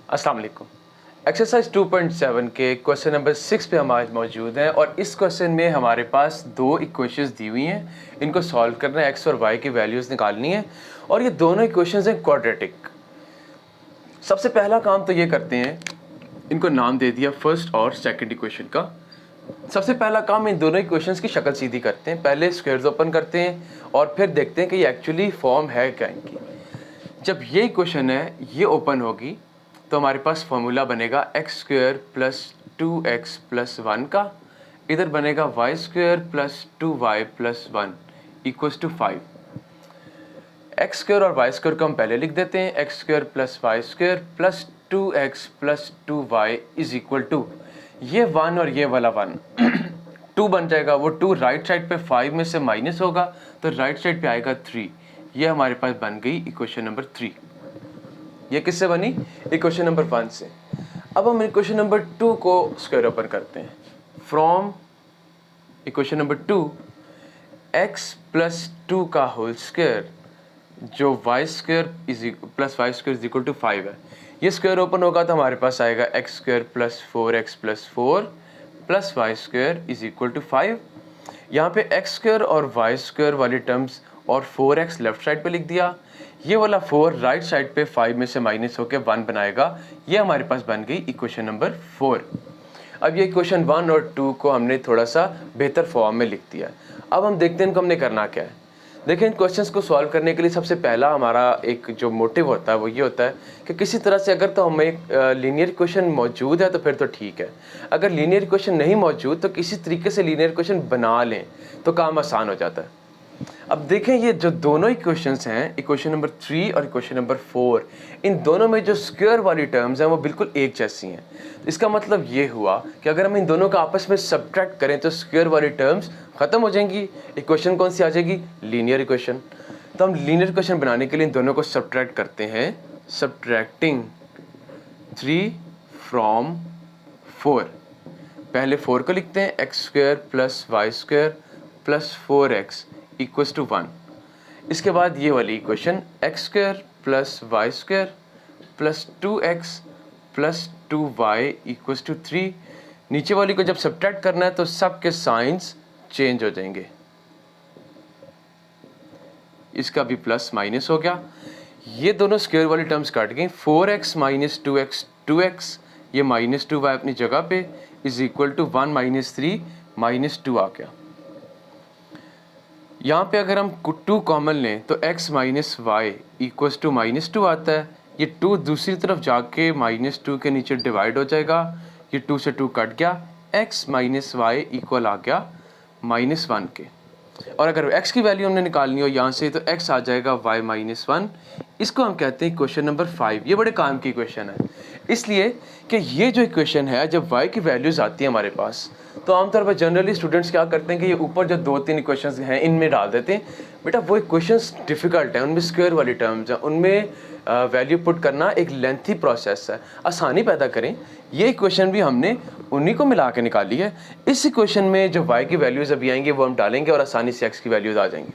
अस्सलाम वालेकुम। एक्सरसाइज 2.7 के क्वेश्चन नंबर 6 पे हम आज मौजूद हैं और इस क्वेश्चन में हमारे पास दो इक्वेशंस दी हुई हैं। इनको सॉल्व करना है, एक्स और वाई की वैल्यूज़ निकालनी है और ये दोनों इक्वेशंस हैं क्वाड्रेटिक। सबसे पहला काम तो ये करते हैं, इनको नाम दे दिया फर्स्ट और सेकंड इक्वेशन का। सबसे पहला काम इन दोनों इक्वेशंस की शक्ल सीधी करते हैं। पहले स्क्वायर्स ओपन करते हैं और फिर देखते हैं कि ये एक्चुअली फॉर्म है क्या इनकी। जब ये इक्वेशन है ये ओपन होगी तो हमारे पास फॉर्मूला बनेगा x square plus 2x plus 1 का, इधर बनेगा y square plus 2y plus 1 equals to 5। X square और वाई स्क्वायर को हम पहले लिख देते हैं, x square plus y square plus 2x plus 2y is equal to ये 1 और ये वाला 1 2 बन जाएगा। वो 2 राइट साइड पे 5 में से माइनस होगा तो राइट साइड पे आएगा 3। ये हमारे पास बन गई इक्वेशन नंबर 3। ये किससे बनी? इक्वेशन नंबर 1 से। अब हम इक्वेशन नंबर 2 को स्क्वायर ओपन करते हैं। From equation number 2 x plus 2 का होल स्क्वायर जो y square plus y square is equal to 5 है, ये स्क्वायर ओपन होगा तो हमारे पास आएगा x square plus 4x plus 4 plus y square is equal to 5। यहाँ पे एक्स स्क्वायर और वाई स्क्वायर वाली टर्म्स और 4x लेफ्ट साइड पे लिख दिया, ये वाला 4 राइट साइड पे 5 में से माइनस होकर 1 बनाएगा। ये हमारे पास बन गई इक्वेशन नंबर 4। अब ये इक्वेशन 1 और 2 को हमने थोड़ा सा बेहतर फॉर्म में लिख दिया। अब हम देखते हैं इनको हमने करना क्या है। देखें, इन क्वेश्चंस को सॉल्व करने के लिए सबसे पहला हमारा एक जो मोटिव होता है वो ये होता है कि किसी तरह से अगर तो हमें लीनियर इक्वेशन मौजूद है तो फिर तो ठीक है, अगर लीनियर इक्वेशन नहीं मौजूद तो किसी तरीके से लीनियर इक्वेशन बना लें तो काम आसान हो जाता है। अब देखें, ये जो दोनों इक्वेशंस हैं, इक्वेशन नंबर 3 और इक्वेशन नंबर 4, इन दोनों में जो स्क्वायर वाली टर्म्स हैं वो बिल्कुल एक जैसी हैं। इसका मतलब ये हुआ कि अगर हम इन दोनों का आपस में सब्ट्रैक्ट करें तो स्क्वायर वाली टर्म्स ख़त्म हो जाएंगी। इक्वेशन कौन सी आ जाएगी? Linear equation. तो हम लीनियर इक्वेशन बनाने के लिए इन दोनों को सब्ट्रैक्ट करते हैं। Subtracting 3 from 4। पहले 4 को लिखते हैं, x square plus y square plus 4x equals to 1। इसके बाद ये वाली equation x square plus y square plus 2x plus 2y equals to 3। नीचे वाली को जब सब्ट्रैक्ट करना है तो सब के साइंस चेंज हो जाएंगे। इसका भी प्लस माइनस हो गया, ये दोनों स्क्वायर वाली टर्म्स काट गई। 4x माइनस 2x 2x, ये माइनस 2y अपनी जगह पे is equal to 1 minus 3 minus 2 आ गया। यहाँ पे अगर हम 2 कॉमन लें तो x minus y equals to minus 2 आता है। ये 2 दूसरी तरफ जाके माइनस 2 के नीचे डिवाइड हो जाएगा, ये 2 से 2 कट गया, x माइनस वाई इक्वल आ गया माइनस 1 के। और अगर x की वैल्यू हमने निकालनी हो यहाँ से तो x आ जाएगा y माइनस 1। इसको हम कहते हैं क्वेश्चन नंबर 5। ये बड़े काम की इक्वेशन है, इसलिए कि ये जो इक्वेशन है जब y की वैल्यूज़ आती है हमारे पास तो आमतौर पर जनरली स्टूडेंट्स क्या करते हैं कि ये ऊपर जो 2-3 इक्वेशंस हैं इनमें डाल देते हैं। बेटा वो इक्वेशंस डिफ़िकल्ट हैं, उनमें स्क्वायर वाली टर्म्स हैं, उनमें वैल्यू पुट करना एक लेंथी प्रोसेस है। आसानी पैदा करें, ये इक्वेशन भी हमने उन्हीं को मिला के निकाली है। इस इक्वेशन में जो y की वैल्यूज़ अभी आएंगे वो हम डालेंगे और आसानी से x की वैल्यूज़ आ जाएंगी।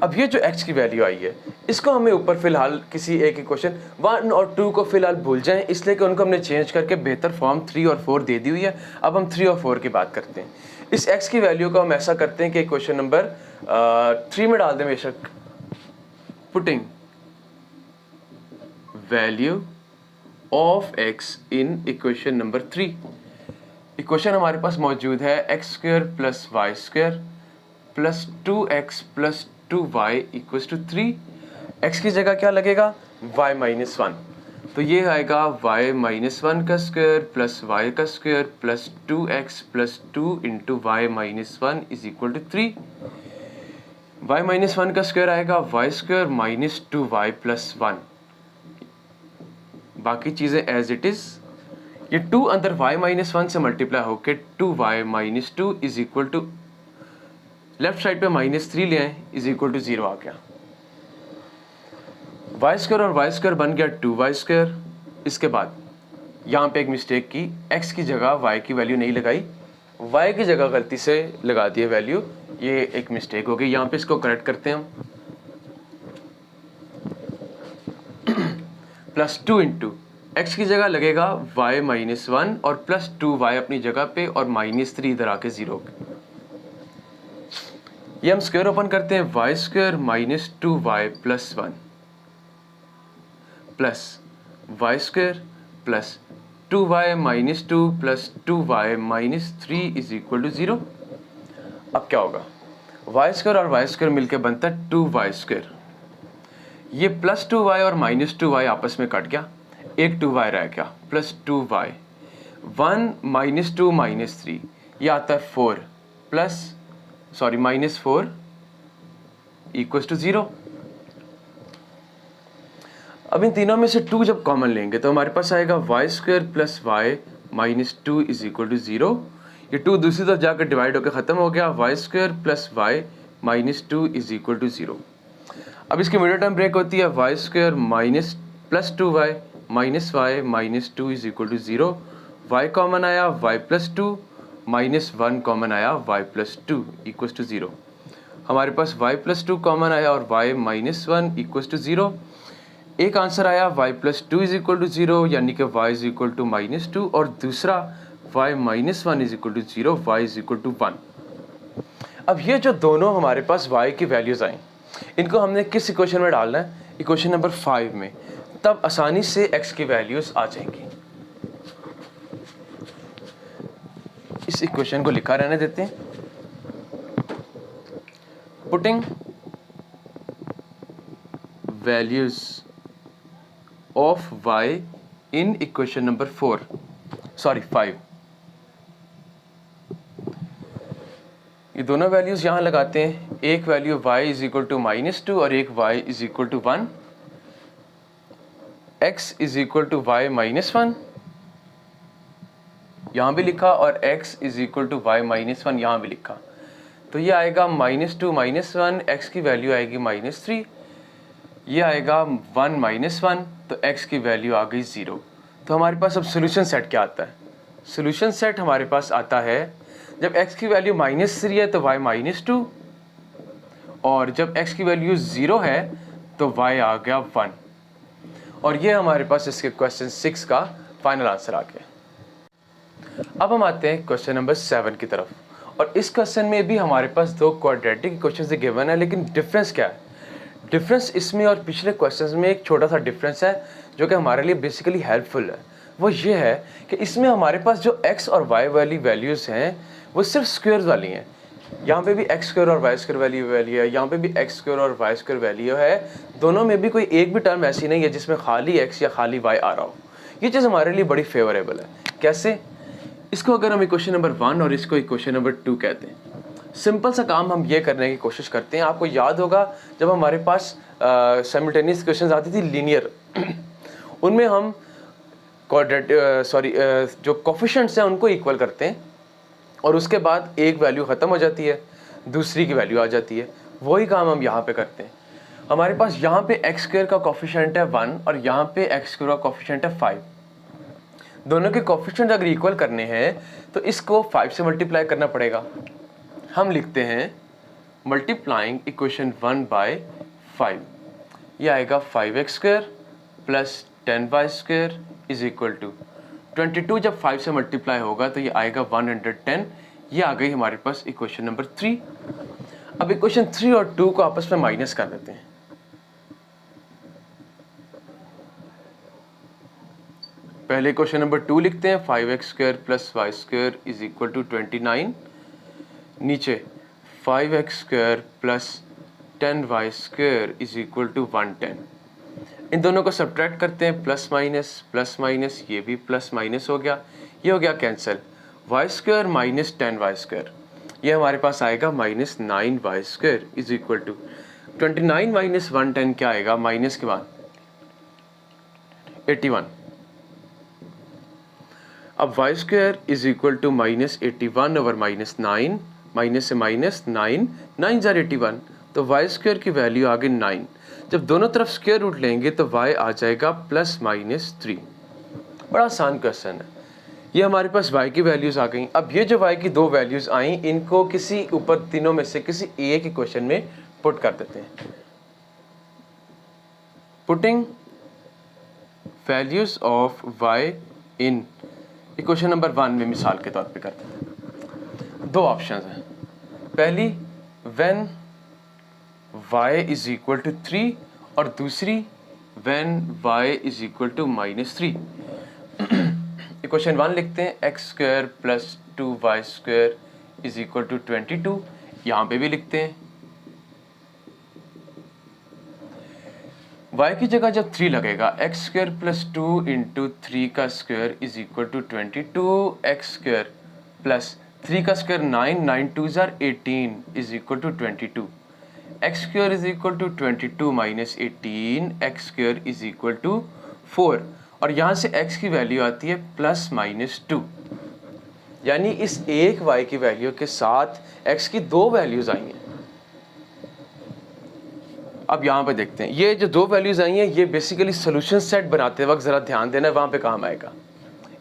अब ये जो x की वैल्यू आई है इसको हमें ऊपर फिलहाल किसी एक इक्वेशन 1 और 2 को फिलहाल भूल जाएं, इसलिए कि उनको हमने चेंज करके बेहतर फॉर्म 3 और 4 दे दी हुई है। अब हम 3 और 4 की बात करते हैं। इस x की वैल्यू को हम ऐसा करते हैं कि इक्वेशन नंबर 3 में डाल दें बेशक। Putting value of x in equation number 3। Equation हमारे पास मौजूद है x square plus y square plus 2x plus 2y equals to 3। x की जगह क्या लगेगा? y minus 1। तो ये आएगा y माइनस 1 का स्क्वायर प्लस y का square plus 2x plus 2 into y minus 1 is equal to 3। y minus 1 का स्क्वायर आएगा y square minus 2y plus 1। बाकी चीज़ें एज इट इज़। ये 2 अंदर y माइनस 1 से मल्टीप्लाई होकर 2y minus 2 is equal to left side पे minus 3 ले आए इज इक्वल टू 0 आ गया। वाई स्क्वायर और वाई स्क्वायर बन गया 2y स्क्वायर। इसके बाद यहाँ पे एक मिस्टेक की, x की जगह y की वैल्यू नहीं लगाई, y की जगह गलती से लगा दी है वैल्यू, ये एक मिस्टेक हो गई। यहाँ पे इसको करेक्ट करते हैं हम। +2 इंटू एक्स की जगह लगेगा y -1 और +2y अपनी जगह पे और -3 इधर आके 0। ये हम स्क्वायर ओपन करते हैं, y² -2y + 1 plus y² plus 2y -2 plus 2y -3 is equal to 0। अब क्या होगा, y² और y² मिलकर बनता है 2y²। ये +2y और -2y आपस में कट गया, एक 2y रह गया, प्लस 2y 1 -2 -3 ये आता है 4 -4 इक्वल्स टू 0। अब इन तीनों में से 2 जब कॉमन लेंगे तो हमारे पास आएगा y² plus y -2 is equal to 0। ये 2 दूसरी तरफ जाकर डिवाइड होकर ख़त्म हो गया, y² plus y -2 is equal to 0। अब इसकी मिडिल टर्म ब्रेक होती है, y² plus 2y -y -2 is equal to 0। y common आया, y प्लस 2 -1 कॉमन आया, y प्लस 2 इक्वल्स टू 0। हमारे पास y प्लस 2 कॉमन आया और y -1 इक्वल्स टू 0। एक आंसर आया y plus 2 is equal to 0, यानी कि y इज इक्वल टू -2, और दूसरा y -1 is equal to 0, y is equal to 1। अब ये जो दोनों हमारे पास y की वैल्यूज़ आई, इनको हमने किस इक्वेशन में डालना है, इक्वेशन नंबर 5 में, तब आसानी से x की वैल्यूज़ आ जाएंगी। इस इक्वेशन को लिखा रहने देते हैं। Putting values of y in equation number 5। ये दोनों वैल्यूज यहां लगाते हैं, एक value y is equal to -2 और एक y is equal to 1, x is equal to y -1 यहां भी लिखा और x is equal to y -1 यहां भी लिखा। तो ये आएगा -2 -1, x की वैल्यू आएगी -3, ये आएगा 1 -1, तो x की वैल्यू आ गई 0। तो हमारे पास अब सोल्यूशन सेट क्या आता है, सोल्यूशन सेट हमारे पास आता है जब x की वैल्यू -3 है तो y -2, और जब x की वैल्यू 0 है तो y आ गया 1। और ये हमारे पास इसके क्वेश्चन 6 का फाइनल आंसर आ गया। अब हम आते हैं क्वेश्चन नंबर 7 की तरफ, और इस क्वेश्चन में भी हमारे पास दो क्वाड्रेटिक क्वेश्चन गिवन है, लेकिन डिफरेंस क्या है, डिफरेंस इसमें और पिछले क्वेश्चंस में एक छोटा सा डिफरेंस है जो कि हमारे लिए बेसिकली हेल्पफुल है। वो ये है कि इसमें हमारे पास जो x और y वाली वैल्यूज़ हैं वो सिर्फ स्क्वायर्स वाली हैं। यहाँ पे भी x² और y² वैल्यू है, यहाँ पे भी x² और y² वैल्यू है, दोनों में भी कोई एक भी टर्म ऐसी नहीं है जिसमें खाली x या खाली y आ रहा हो। ये चीज़ हमारे लिए बड़ी फेवरेबल है। कैसे, इसको अगर हम इक्वेशन नंबर 1 और इसको इक्वेशन नंबर 2 कहते हैं, सिंपल सा काम हम ये करने की कोशिश करते हैं। आपको याद होगा जब हमारे पास साइमल्टेनियस क्वेश्चंस आती थी लीनियर, उनमें हम जो कोफिशिएंट्स हैं उनको इक्वल करते हैं और उसके बाद एक वैल्यू ख़त्म हो जाती है, दूसरी की वैल्यू आ जाती है। वही काम हम यहाँ पे करते हैं। हमारे पास यहाँ पे x² का कोफिशिएंट है 1 और यहाँ पे x² का कोफिशिएंट है 5। दोनों के कोफिशिएंट अगर इक्वल करने हैं तो इसको 5 से मल्टीप्लाई करना पड़ेगा। हम लिखते हैं मल्टीप्लाइंग इक्वेशन 1 बाय 5, ये आएगा 5x² plus 10y² is equal to 22। जब 5 से मल्टीप्लाई होगा तो ये आएगा 110। ये आ गई हमारे पास इक्वेशन नंबर 3। अब इक्वेशन 3 और 2 को आपस में माइनस कर देते हैं। पहले इक्वेशन नंबर 2 लिखते हैं, 5x² plus y² is equal to 29, नीचे 5x² plus 10y² is equal to 110। इन दोनों को सब्ट्रैक्ट करते हैं, प्लस माइनस, ये भी प्लस माइनस हो गया, ये हो गया कैंसिल। y² माइनस 10y², ये हमारे पास आएगा minus 9y² is equal to 29 minus 110 क्या आएगा, माइनस के बाद 81। अब y² is equal to minus 81 over minus 9, minus से माइनस 9 जार 81, तो y² की वैल्यू आ गई 9। जब दोनों तरफ स्क्वायर रूट लेंगे तो y आ जाएगा प्लस माइनस 3। बड़ा आसान क्वेश्चन है। ये हमारे पास y की वैल्यूज़ आ गई। अब ये जो y की दो वैल्यूज़ आई, इनको किसी ऊपर तीनों में से किसी एक इक्वेशन में पुट कर देते हैं। Putting values of y in equation number 1 में मिसाल के तौर पे करते हैं। दो ऑप्शंस हैं, पहली when y is equal to 3 और दूसरी when y is equal to -3। Equation 1 लिखते हैं x square plus 2y square is equal to 22। यहाँ पे भी लिखते हैं y की जगह जब 3 लगेगा x स्क्वायर प्लस 2 इंटू 3 का square is equal to 22, x square plus 3 का square 9, 9 2s are 18 is equal to 22, x square is equal to 22 minus 18, x square is equal to 4 और यहाँ से x की वैल्यू आती है +-2, यानी इस एक y की वैल्यू के साथ x की दो वैल्यूज आई हैं। अब यहाँ पे देखते हैं ये जो दो वैल्यूज आई हैं ये बेसिकली सोल्यूशन सेट बनाते वक्त ज़रा ध्यान देना है, वहाँ पे काम आएगा।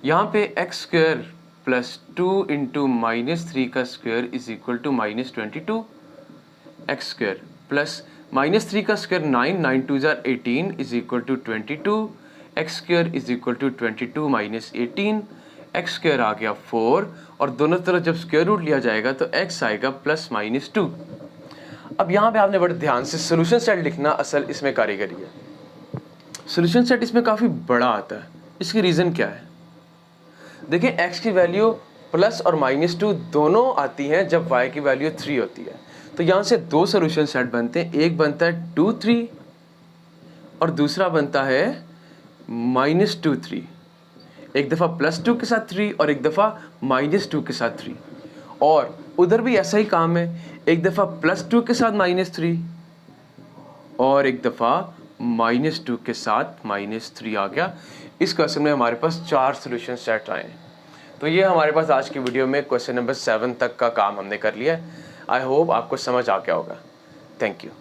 यहाँ पे x स्क्वायर प्लस 2 इंटू -3 का square is equal to -22, x square plus -3 का square 9, 9 2s are 18 is equal to 22, x square is equal to 22 minus 18, x square आ गया 4 और दोनों तरफ जब स्क्वायर रूट लिया जाएगा तो x आएगा +-2। अब यहाँ पे आपने बड़े ध्यान से सोल्यूशन सेट लिखना असल इसमें कारीगरी है। सोल्यूशन सेट इसमें काफ़ी बड़ा आता है, इसकी रीज़न क्या है? देखिए x की वैल्यू प्लस और -2 दोनों आती हैं जब y की वैल्यू 3 होती है, तो यहाँ से दो सोल्यूशन सेट बनते हैं, एक बनता है 2 3 और दूसरा बनता है -2 3। एक दफ़ा +2 के साथ 3 और एक दफ़ा -2 के साथ 3, और उधर भी ऐसा ही काम है, एक दफ़ा +2 के साथ -3 और एक दफ़ा -2 के साथ -3 आ गया। इस क्वेश्चन में हमारे पास 4 सोल्यूशन सेट आए हैं। तो ये हमारे पास आज की वीडियो में क्वेश्चन नंबर 7 तक का काम हमने कर लिया है। आई होप आपको समझ आ गया होगा। Thank you.